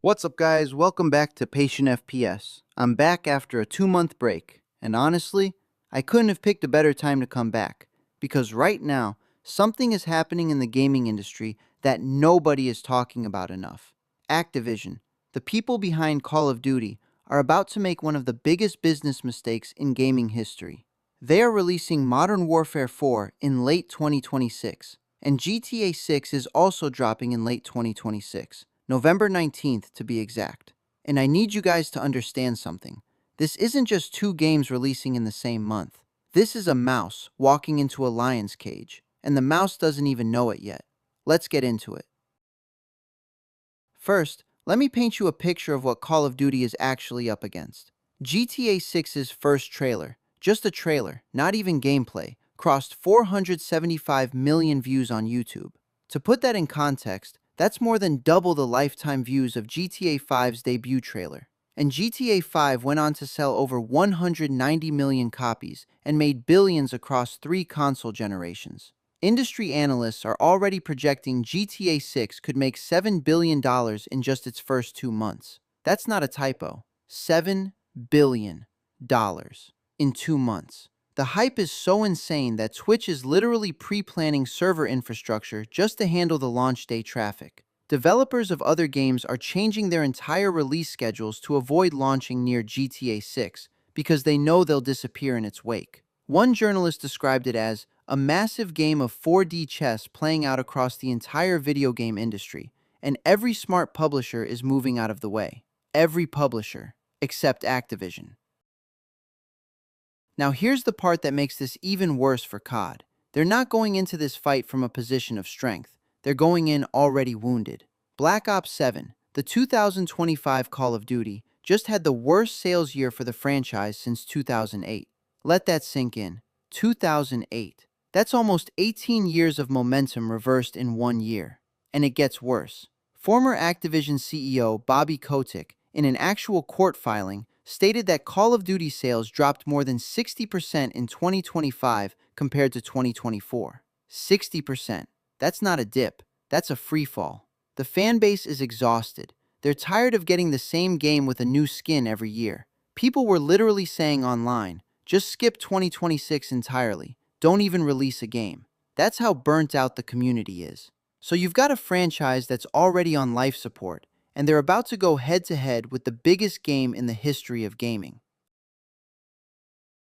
What's up, guys? Welcome back to Patient FPS. I'm back after a 2-month break, and honestly, I couldn't have picked a better time to come back, because right now, something is happening in the gaming industry that nobody is talking about enough. Activision, the people behind Call of Duty, are about to make one of the biggest business mistakes in gaming history. They are releasing Modern Warfare 4 in late 2026, and GTA 6 is also dropping in late 2026. November 19th to be exact. And I need you guys to understand something. This isn't just two games releasing in the same month. This is a mouse walking into a lion's cage, and the mouse doesn't even know it yet. Let's get into it. First, let me paint you a picture of what Call of Duty is actually up against. GTA 6's first trailer, just a trailer, not even gameplay, crossed 475 million views on YouTube. To put that in context, that's more than double the lifetime views of GTA 5's debut trailer. And GTA 5 went on to sell over 190 million copies and made billions across 3 console generations. Industry analysts are already projecting GTA 6 could make $7 billion in just its first 2 months. That's not a typo. $7 billion in 2 months. The hype is so insane that Twitch is literally pre-planning server infrastructure just to handle the launch day traffic. Developers of other games are changing their entire release schedules to avoid launching near GTA 6 because they know they'll disappear in its wake. One journalist described it as a massive game of 4D chess playing out across the entire video game industry, and every smart publisher is moving out of the way. Every publisher, except Activision. Now here's the part that makes this even worse for COD. They're not going into this fight from a position of strength. They're going in already wounded. Black Ops 7, the 2025 Call of Duty, just had the worst sales year for the franchise since 2008. Let that sink in. 2008. That's almost 18 years of momentum reversed in 1 year. And it gets worse. Former Activision CEO Bobby Kotick, in an actual court filing, stated that Call of Duty sales dropped more than 60% in 2025 compared to 2024. 60%. That's not a dip. That's a free fall. The fan base is exhausted. They're tired of getting the same game with a new skin every year. People were literally saying online, just skip 2026 entirely. Don't even release a game. That's how burnt out the community is. So you've got a franchise that's already on life support, and they're about to go head-to-head with the biggest game in the history of gaming.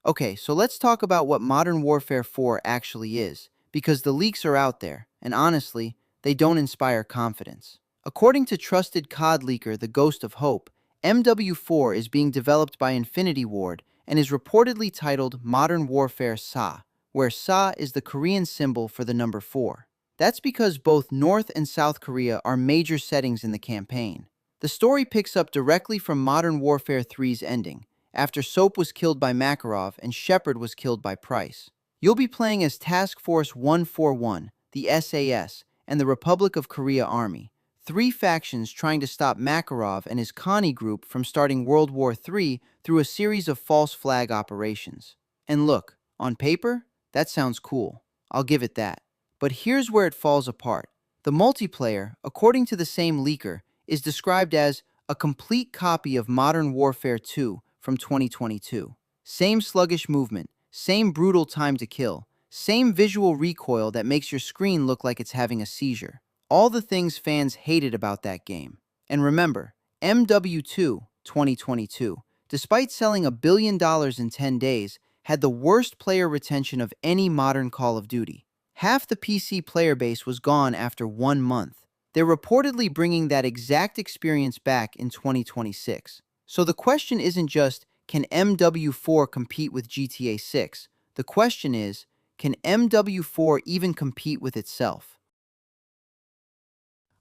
Okay, so let's talk about what Modern Warfare 4 actually is, because the leaks are out there, and honestly, they don't inspire confidence. According to trusted COD leaker The Ghost of Hope, MW4 is being developed by Infinity Ward and is reportedly titled Modern Warfare SA, where SA is the Korean symbol for the number 4. That's because both North and South Korea are major settings in the campaign. The story picks up directly from Modern Warfare 3's ending, after Soap was killed by Makarov and Shepard was killed by Price. You'll be playing as Task Force 141, the SAS, and the Republic of Korea Army, 3 factions trying to stop Makarov and his Connie group from starting World War III through a series of false flag operations. And look, on paper, that sounds cool. I'll give it that. But here's where it falls apart. The multiplayer, according to the same leaker, is described as a complete copy of Modern Warfare 2 from 2022. Same sluggish movement, same brutal time to kill, same visual recoil that makes your screen look like it's having a seizure. All the things fans hated about that game. And remember, MW2 2022, despite selling $1 billion in 10 days, had the worst player retention of any modern Call of Duty. Half the PC player base was gone after 1 month. They're reportedly bringing that exact experience back in 2026. So the question isn't just, can MW4 compete with GTA 6? The question is, can MW4 even compete with itself?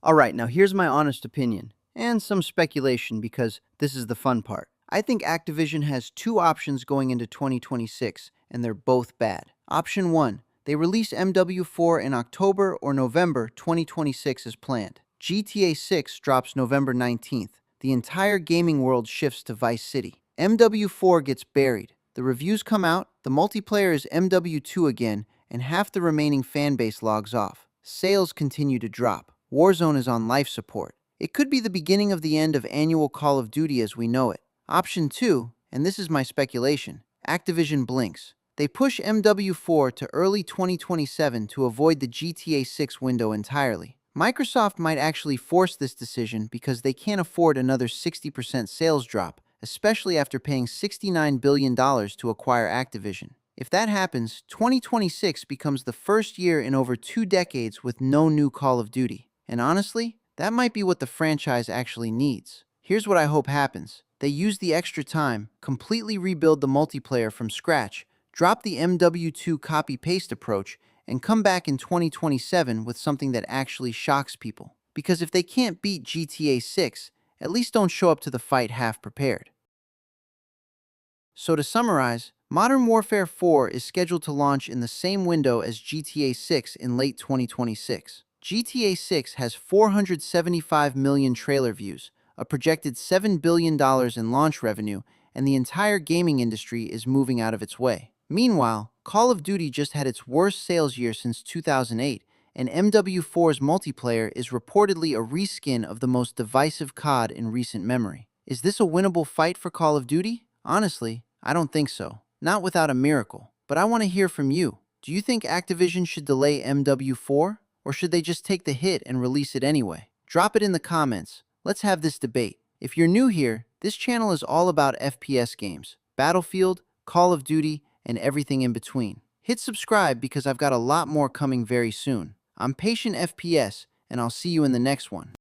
Alright, now here's my honest opinion, and some speculation because this is the fun part. I think Activision has 2 options going into 2026, and they're both bad. Option 1. They release MW4 in October or November 2026 as planned. GTA 6 drops November 19th. The entire gaming world shifts to Vice City. MW4 gets buried. The reviews come out, the multiplayer is MW2 again, and half the remaining fanbase logs off. Sales continue to drop. Warzone is on life support. It could be the beginning of the end of annual Call of Duty as we know it. Option 2, and this is my speculation, Activision blinks. They push MW4 to early 2027 to avoid the GTA 6 window entirely. Microsoft might actually force this decision because they can't afford another 60% sales drop, especially after paying $69 billion to acquire Activision. If that happens, 2026 becomes the first year in over 2 decades with no new Call of Duty. And honestly, that might be what the franchise actually needs. Here's what I hope happens. They use the extra time, completely rebuild the multiplayer from scratch, drop the MW2 copy-paste approach, and come back in 2027 with something that actually shocks people. Because if they can't beat GTA 6, at least don't show up to the fight half prepared. So to summarize, Modern Warfare 4 is scheduled to launch in the same window as GTA 6 in late 2026. GTA 6 has 475 million trailer views, a projected $7 billion in launch revenue, and the entire gaming industry is moving out of its way. Meanwhile, Call of Duty just had its worst sales year since 2008, and MW4's multiplayer is reportedly a reskin of the most divisive COD in recent memory. Is this a winnable fight for Call of Duty? Honestly, I don't think so. Not without a miracle. But I want to hear from you. Do you think Activision should delay MW4? Or should they just take the hit and release it anyway? Drop it in the comments. Let's have this debate. If you're new here, this channel is all about FPS games, Battlefield, Call of Duty, and everything in between. Hit subscribe because I've got a lot more coming very soon. I'm Patient FPS, and I'll see you in the next one.